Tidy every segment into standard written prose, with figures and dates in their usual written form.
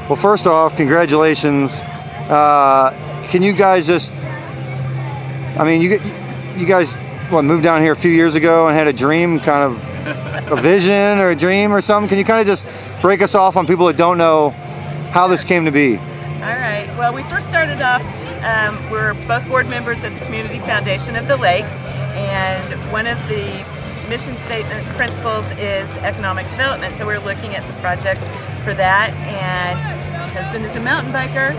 Well, first off, congratulations. Can you guys just, I mean, you guys, what, moved down here a few years ago and had a dream, kind of a vision or a dream or something? Can you kind of just break us off on people that don't know how this came to be? All right. Well, we first started off, we're both board members at the Community Foundation of the Lake, and one of the mission statements, principles is economic development. So we're looking at some projects for that, and my husband is a mountain biker,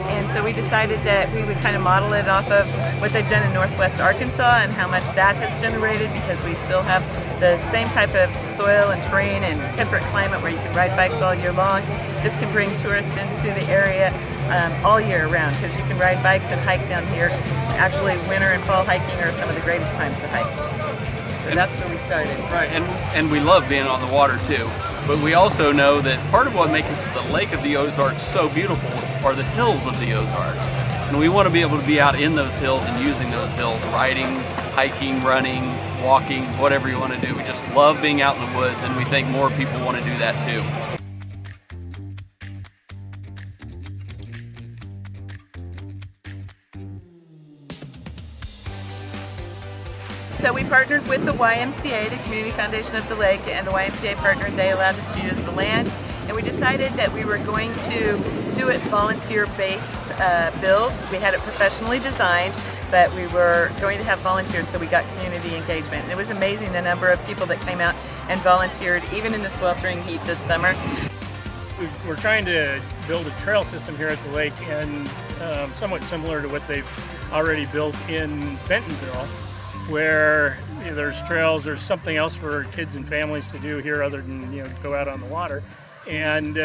and so we decided that we would kind of model it off of what they've done in Northwest Arkansas and how much that has generated, because we still have the same type of soil and terrain and temperate climate where you can ride bikes all year long. This can bring tourists into the area all year round, because you can ride bikes and hike down here. Actually, winter and fall hiking are some of the greatest times to hike. So that's where we started. Right, and we love being on the water too. But we also know that part of what makes the Lake of the Ozarks so beautiful are the hills of the Ozarks. And we want to be able to be out in those hills and using those hills, riding, hiking, running, walking, whatever you want to do. We just love being out in the woods, and we think more people want to do that too. So we partnered with the YMCA, the Community Foundation of the Lake, and the YMCA partnered. They allowed us to use the land, and we decided that we were going to do it volunteer-based build. We had it professionally designed, but we were going to have volunteers, so we got community engagement. And it was amazing the number of people that came out and volunteered, even in the sweltering heat this summer. We're trying to build a trail system here at the lake, and somewhat similar to what they've already built in Bentonville, where there's trails, there's something else for kids and families to do here other than go out on the water. And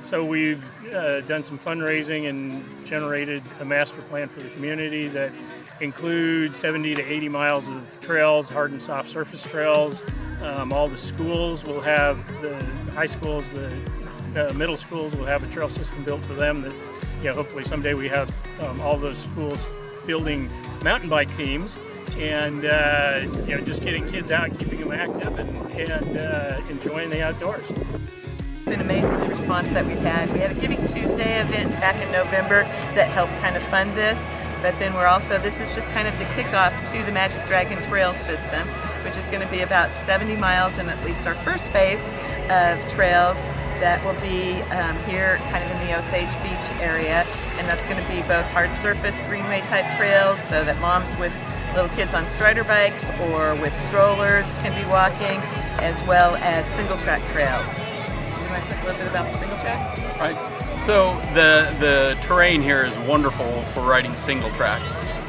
so we've done some fundraising and generated a master plan for the community that includes 70 to 80 miles of trails, hard and soft surface trails. All the schools will have, the high schools, the middle schools will have a trail system built for them that hopefully someday we have all those schools fielding mountain bike teams. And just getting kids out, keeping them active, and enjoying the outdoors. It's been amazing, the response that we've had. We had a Giving Tuesday event back in November that helped kind of fund this, But then we're also, this is just kind of the kickoff to the Magic Dragon Trail system, which is going to be about 70 miles in at least our first phase of trails that will be here kind of in the Osage Beach area. And that's going to be both hard surface greenway type trails so that moms with little kids on strider bikes or with strollers can be walking, as well as single track trails. You want to talk a little bit about the single track? Right. So the terrain here is wonderful for riding single track,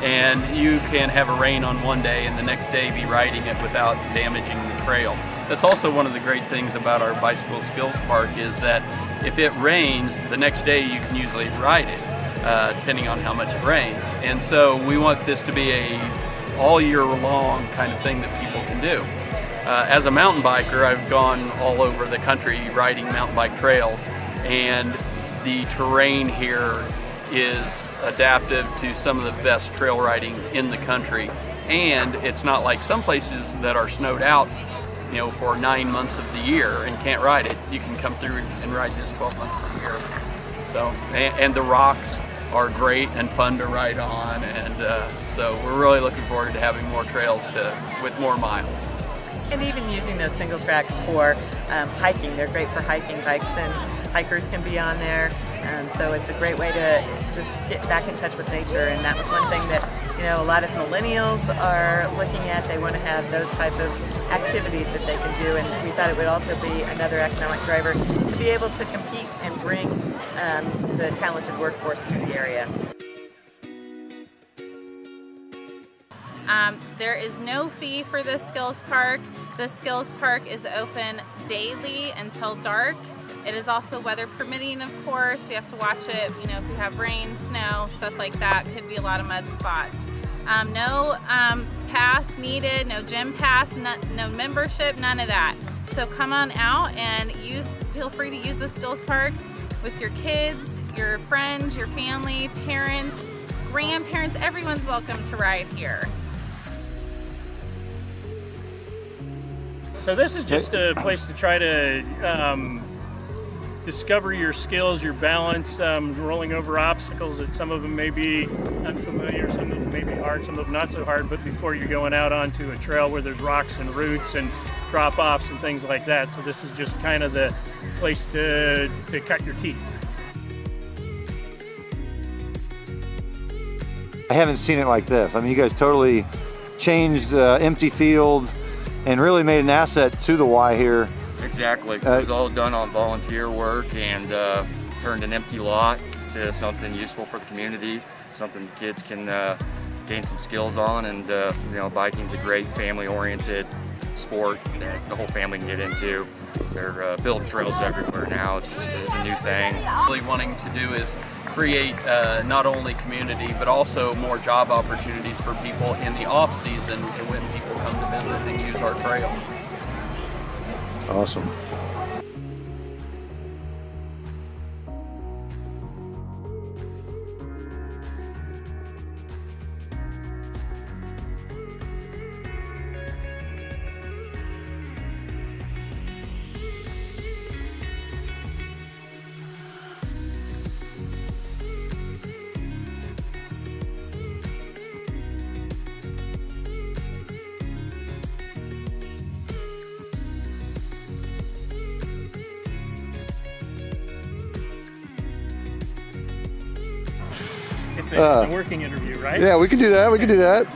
and you can have a rain on one day and the next day be riding it without damaging the trail. That's also one of the great things about our bicycle skills park is that if it rains, the next day you can usually ride it, depending on how much it rains. And so we want this to be a all year long kind of thing that people can do. As a mountain biker, I've gone all over the country riding mountain bike trails, and the terrain here is adaptive to some of the best trail riding in the country. And it's not like some places that are snowed out, you know, for 9 months of the year and can't ride it. You can come through and ride this 12 months of the year. So, and the rocks are great and fun to ride on, and so we're really looking forward to having more trails with more miles. And even using those single tracks for hiking. They're great for hiking. Bikes and hikers can be on there. So it's a great way to just get back in touch with nature. And that was one thing that, you know, a lot of millennials are looking at. They want to have those type of activities that they can do. And we thought it would also be another economic driver to be able to compete and bring the talented workforce to the area. There is no fee for the Skills Park. The Skills Park is open daily until dark. It is also weather permitting, of course. We have to watch it, you know, if we have rain, snow, stuff like that. Could be a lot of mud spots. No pass needed, no gym pass, no membership, none of that. So come on out and feel free to use the Skills Park with your kids, your friends, your family, parents, grandparents. Everyone's welcome to ride here. So this is just a place to try to discover your skills, your balance, rolling over obstacles that some of them may be unfamiliar, some of them may be hard, some of them not so hard, but before you're going out onto a trail where there's rocks and roots and drop-offs and things like that. So this is just kind of the place to cut your teeth. I haven't seen it like this. I mean, you guys totally changed the empty field and really made an asset to the Y here. Exactly. It was all done on volunteer work and turned an empty lot to something useful for the community, something the kids can gain some skills on. And you know, biking's a great family-oriented sport that the whole family can get into. They're building trails everywhere now. It's a new thing. Really wanting to do is create not only community but also more job opportunities for people in the off season when people come to visit and use our trails. Awesome. It's a working interview, right? Yeah, we can do that. We can do that.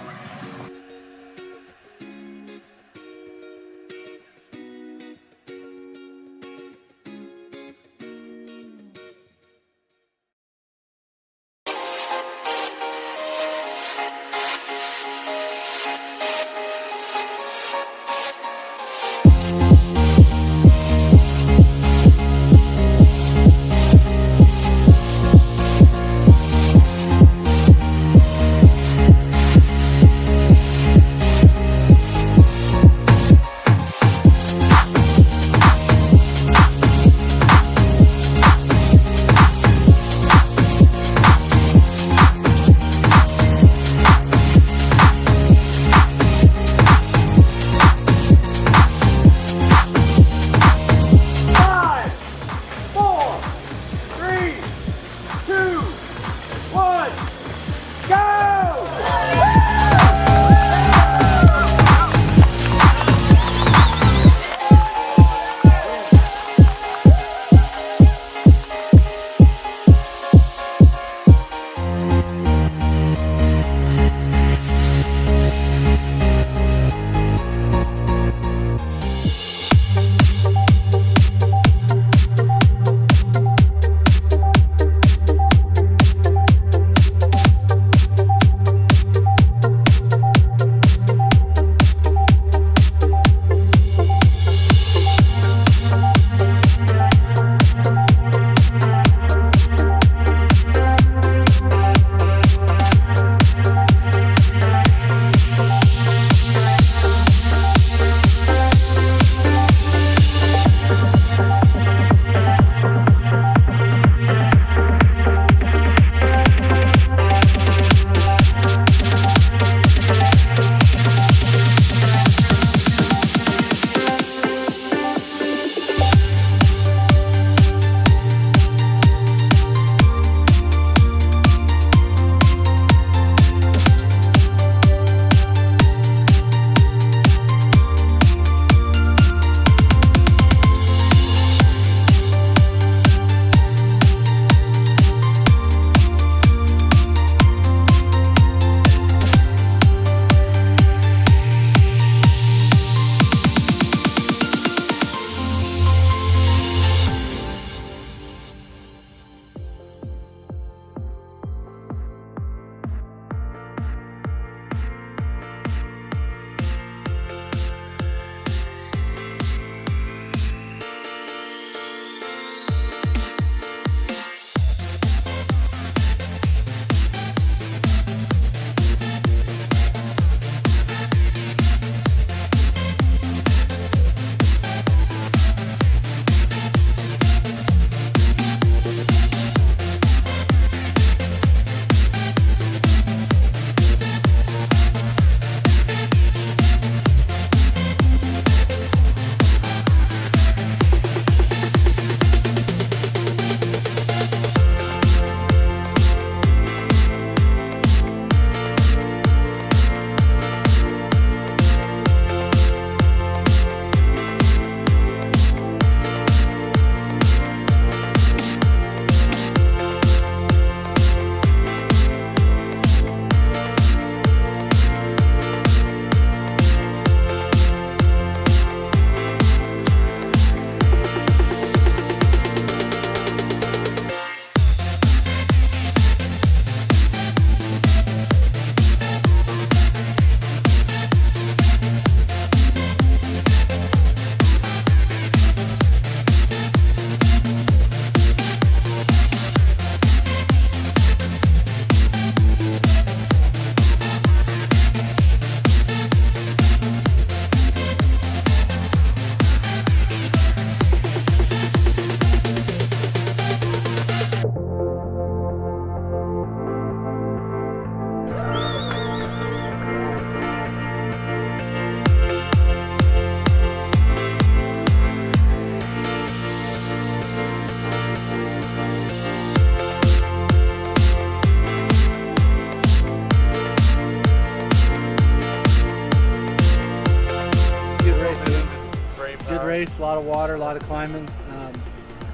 Good race, a lot of water, a lot of climbing.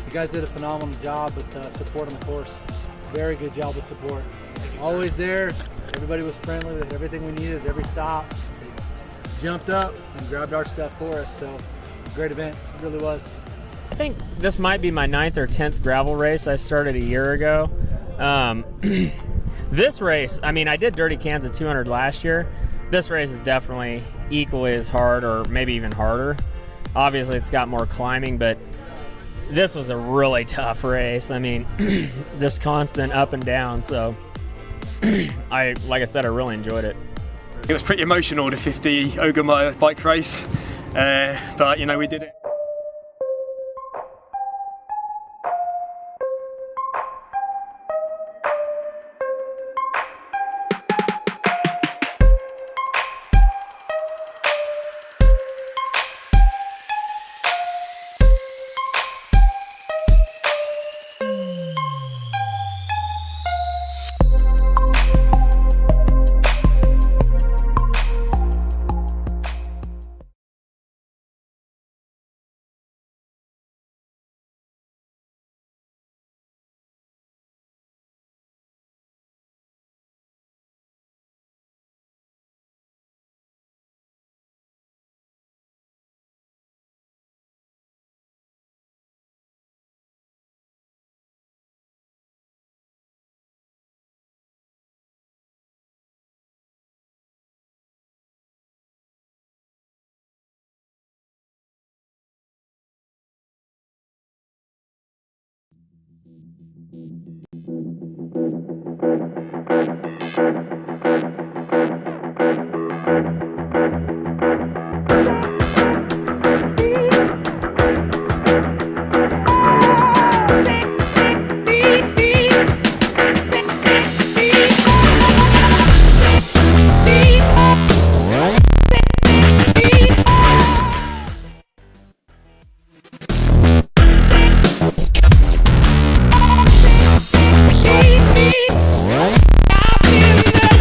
You guys did a phenomenal job with support on the course. Very good job with support. Always there. Everybody was friendly. They had everything we needed at every stop. They jumped up and grabbed our stuff for us. So great event. It really was. I think this might be my 9th or 10th gravel race. I started a year ago. This race, I mean, I did Dirty Kansas 200 last year. This race is definitely equally as hard or maybe even harder. Obviously, it's got more climbing, but this was a really tough race. I mean, just constant up and down. So, like I said, I really enjoyed it. It was pretty emotional, the 50 Ogre motorbike race, but you know, we did it. I feel that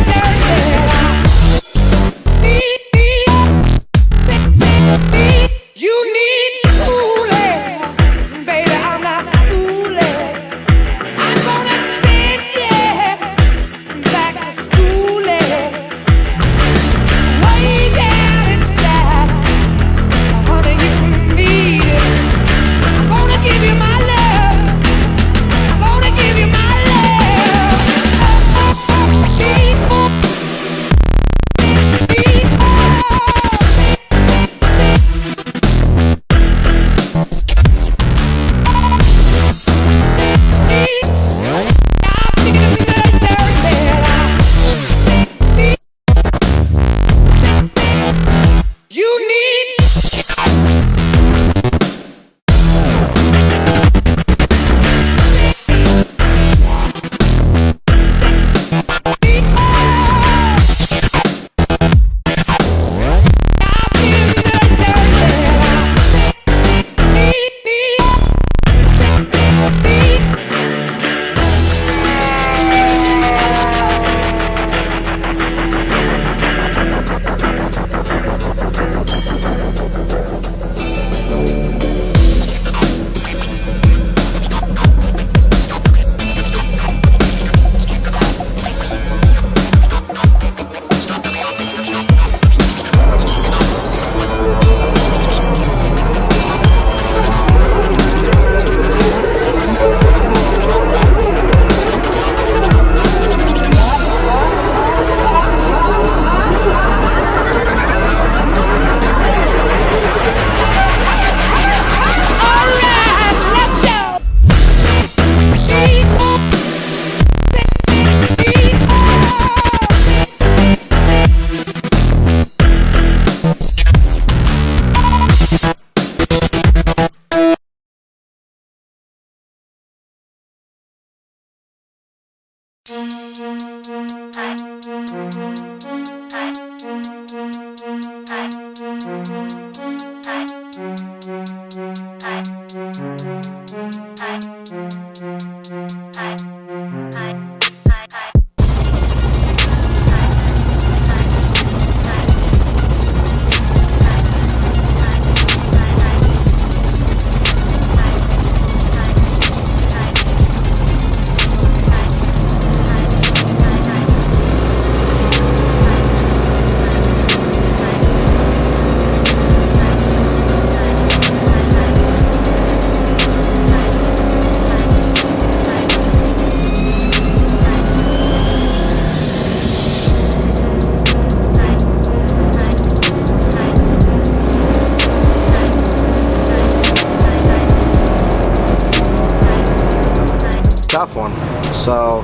tough one. So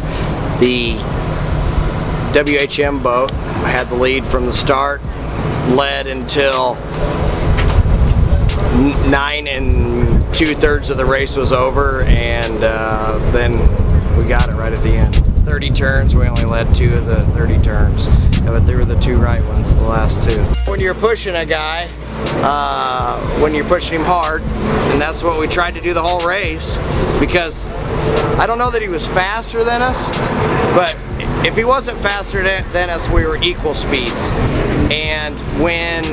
the WHM boat had the lead from the start, led until 9 2/3 of the race was over, and then we got it right at the end. 30 turns, we only led 2 of the 30 turns, but they were the 2 right ones, the last 2. When you're pushing a guy, when you're pushing him hard, and that's what we tried to do the whole race, because I don't know that he was faster than us, but if he wasn't faster than us, we were equal speeds. And when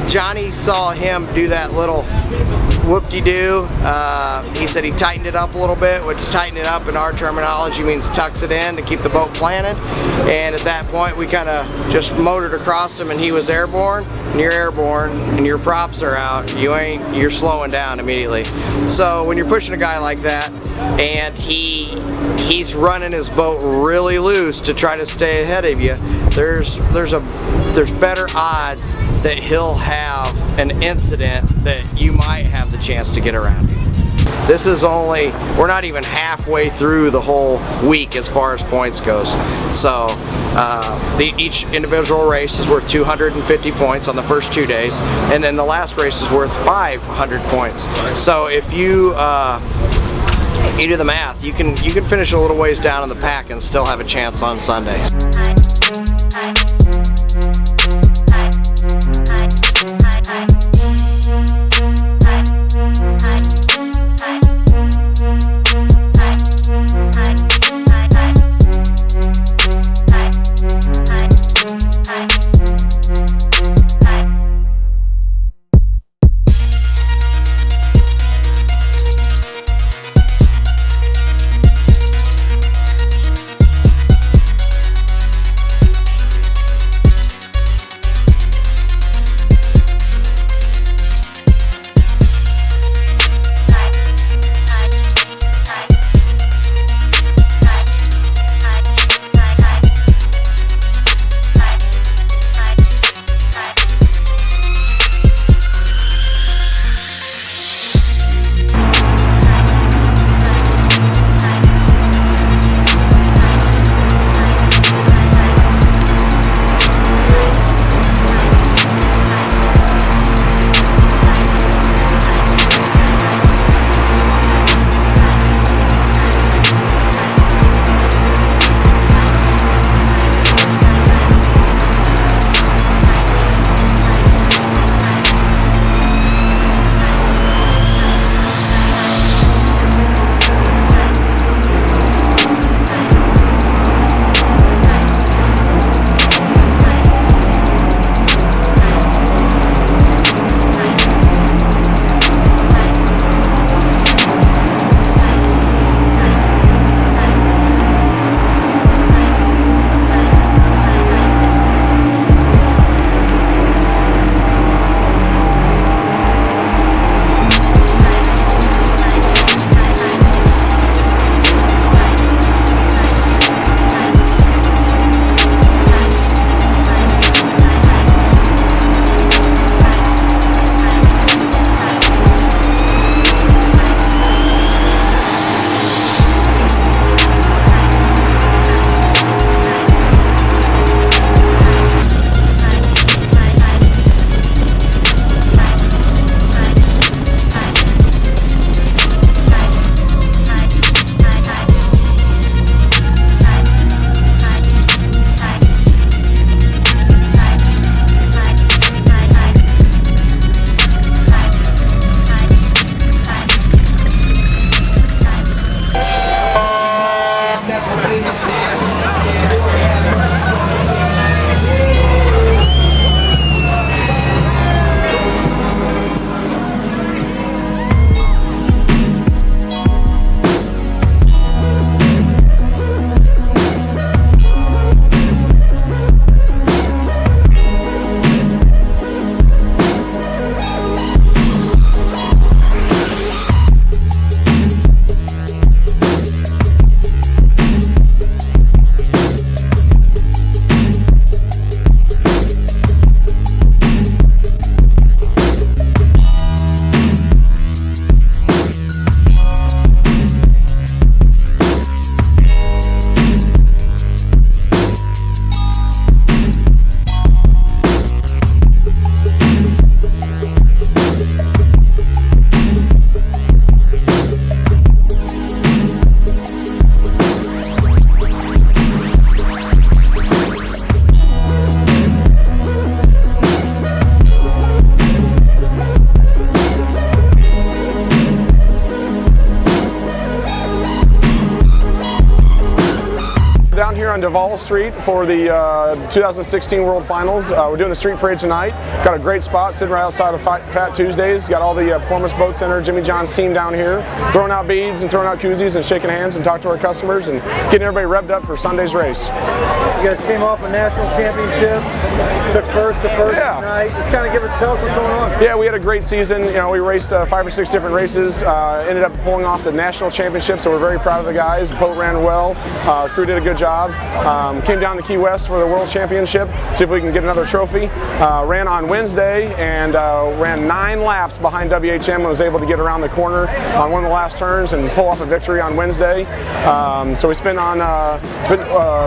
Johnny saw him do that little whoop-de-doo, he said he tightened it up a little bit, which tighten it up in our terminology means tucks it in to keep the boat planted. And at that point we kind of just motored across him, and he was airborne, and you're airborne and your props are out, you're slowing down immediately. So when you're pushing a guy like that and he's running his boat really loose to try to stay ahead of you, there's better odds that he'll have an incident that you might have the chance to get around. This is we're not even halfway through the whole week as far as points goes. So each individual race is worth 250 points on the first 2 days, and then the last race is worth 500 points. So if you do the math, you can finish a little ways down in the pack and still have a chance on Sundays. Duval Street for the 2016 World Finals. We're doing the street parade tonight. Got a great spot sitting right outside of Fat Tuesdays. Got all the Performance Boat Center, Jimmy John's team down here, throwing out beads and throwing out koozies and shaking hands and talking to our customers and getting everybody revved up for Sunday's race. You guys came off a national championship, took first tonight. Just kind of tell us what's going on. Yeah, we had a great season. You know, we raced 5 or 6 different races. Ended up pulling off the national championship, so we're very proud of the guys. The boat ran well. Crew did a good job. Came down to Key West for the World Championship. See if we can get another trophy. Ran on Wednesday and ran 9 laps behind WHM and was able to get around the corner on one of the last turns and pull off a victory on Wednesday. So we spent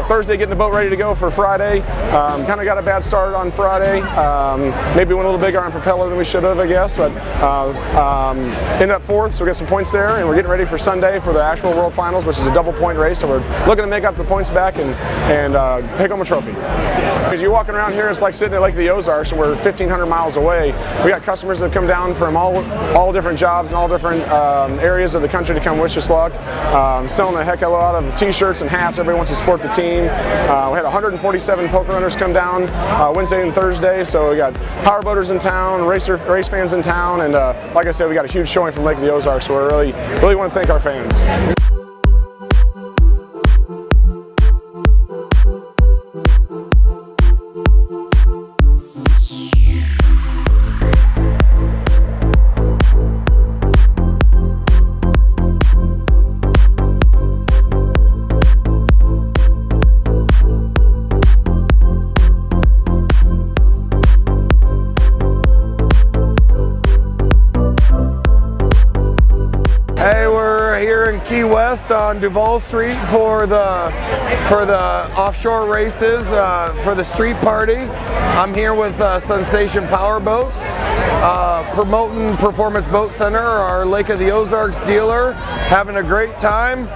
Thursday getting the boat ready to go for Friday. Kind of got a bad start on Friday. Maybe went a little bigger on propeller than we should have, I guess, but ended up 4th, so we got some points there, and we're getting ready for Sunday for the actual World Finals, which is a double point race, so we're looking to make up the points back and take home a trophy. Because you're walking around here, it's like sitting at Lake of the Ozarks, and we're 1,500 miles away. We got customers that come down from all different jobs and all different areas of the country to come wish us luck. Selling a heck of a lot of t-shirts and hats. Everybody wants to support the team. We had 147 poker runners come down Wednesday and Thursday, so we got powerboaters in town, race fans in town, and like I said, we got a huge showing from Lake of the Ozarks, so we really want to thank our fans. Hey, we're here in Key West on Duval Street for the offshore races for the street party. I'm here with Sensation Powerboats, promoting Performance Boat Center, our Lake of the Ozarks dealer, having a great time.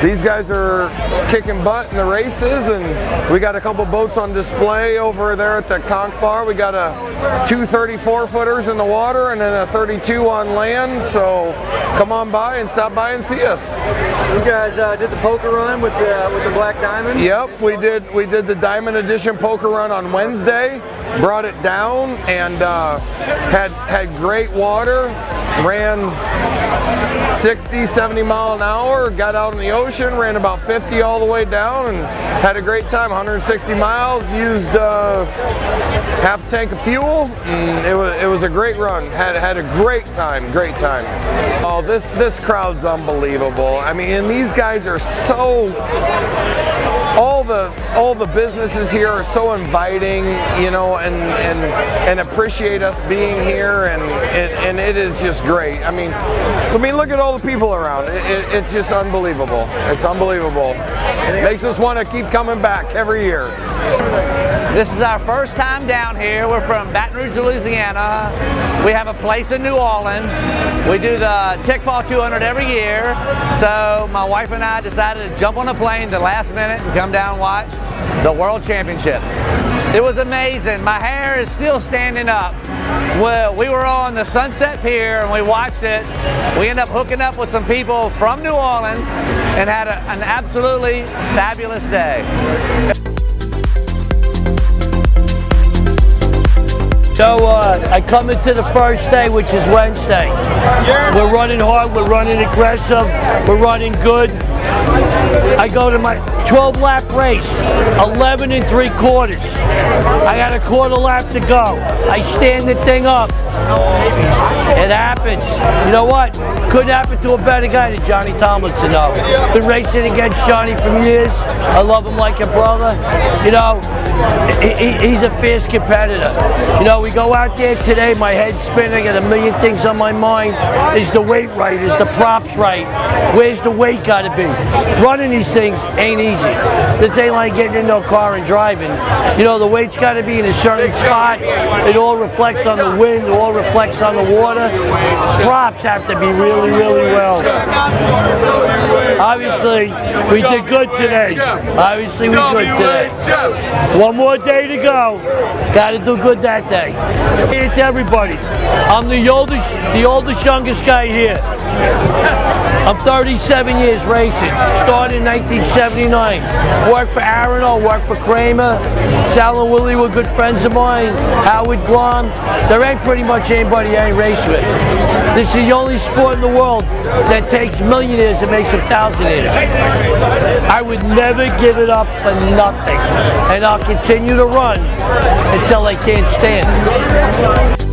These guys are kicking butt in the races, and we got a couple boats on display over there at the Conch Bar. We got 2 34-footers in the water and then a 32 on land, so come on by and stop by and see us. You guys did the poker run with the Black Diamond? Yep, we did the Diamond Edition poker run on Wednesday, brought it down, and had great water, ran 60, 70 mile an hour, got out in the ocean, ran about 50 all the way down, and had a great time. 160 miles, used half a tank of fuel, and it was a great run. Had a great time. Oh, this crowd's unbelievable. I mean, and these guys are so, all the businesses here are so inviting, you know, and appreciate us being here, and it is just great. I mean, look at all the people around. It's just unbelievable. It's unbelievable. It makes us want to keep coming back every year. This is our first time down here. We're from Baton Rouge, Louisiana. We have a place in New Orleans. We do the Tickfall 200 every year. So my wife and I decided to jump on a plane the last minute and come down and watch the World Championships. It was amazing. My hair is still standing up. Well, we were on the Sunset Pier and we watched it. We ended up hooking up with some people from New Orleans and had an absolutely fabulous day. So I come into the first day, which is Wednesday. We're running hard, we're running aggressive, we're running good. I go to my 12-lap race, 11 3/4. I got a quarter lap to go. I stand the thing up. It happens. You know what? Couldn't happen to a better guy than Johnny Tomlinson, though. Been racing against Johnny for years. I love him like a brother. You know, he's a fierce competitor. You know, we go out there today, my head's spinning, I got a million things on my mind. Is the weight right? Is the props right? Where's the weight got to be? Running these things ain't easy. This ain't like getting into a car and driving. You know, the weight's got to be in a certain spot. It all reflects on the wind, it all reflects on the water. Props have to be really, really well. Obviously, we did good today. Obviously, we did good today. One more day to go. Got to do good that day. Hey to everybody. I'm the oldest youngest guy here. I'm 37 years racing. Started in 1979. Worked for Arano, worked for Kramer. Sal and Willie were good friends of mine. Howard Blom. There ain't pretty much anybody I ain't raced with. This is the only sport in the world that takes millionaires and makes them thousandaires. I would never give it up for nothing. And I'll continue to run until I can't stand it.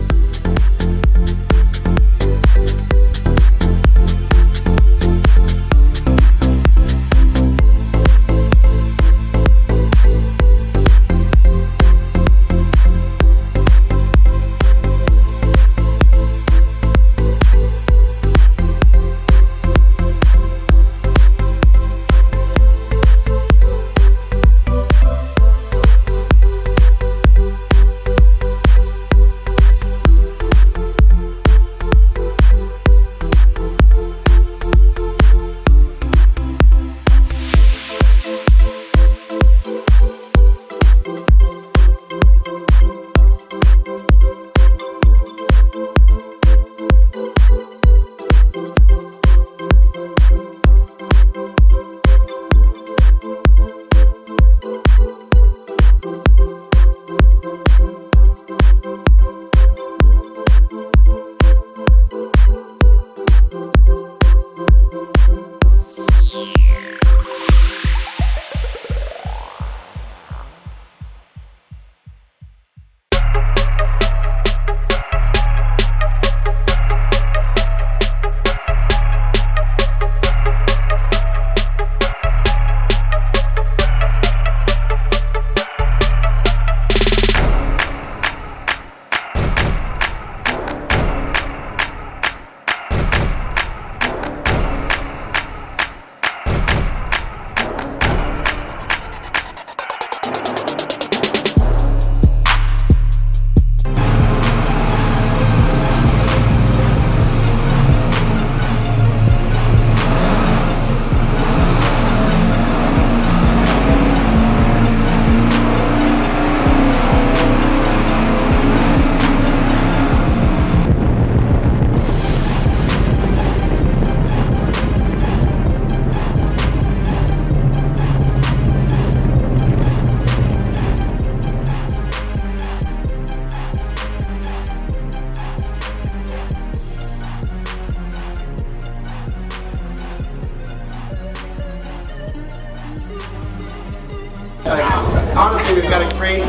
Honestly, we've got a great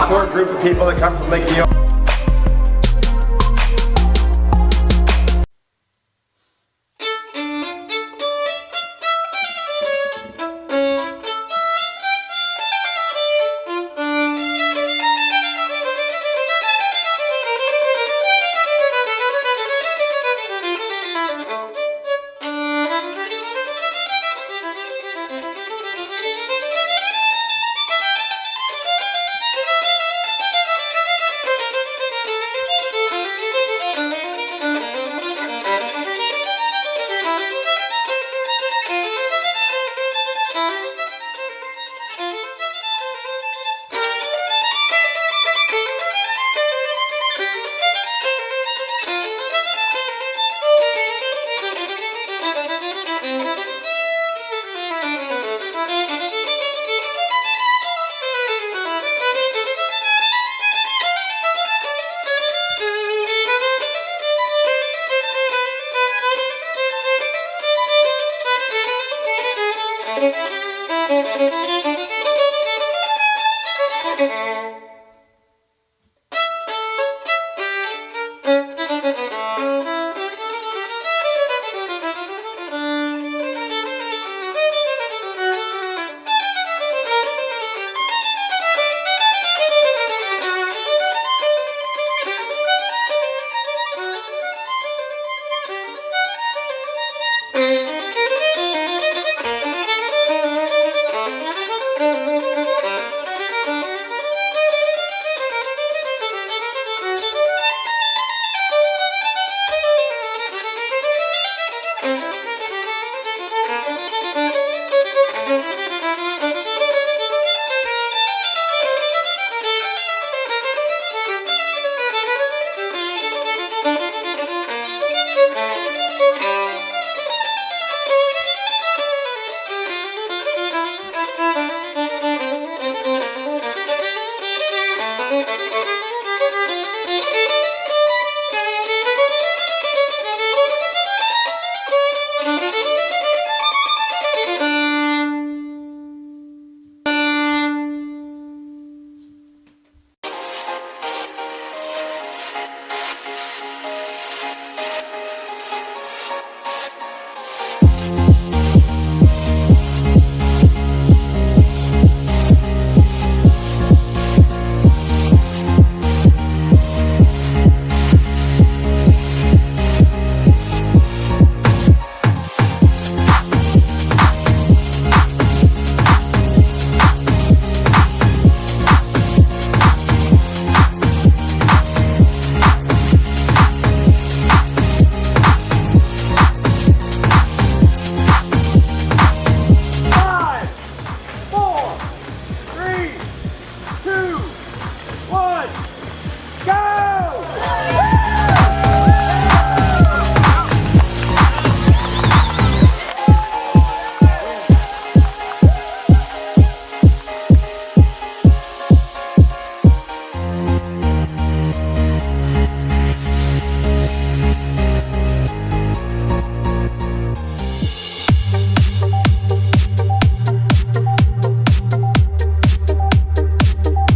core group of people that come from Lake Eola.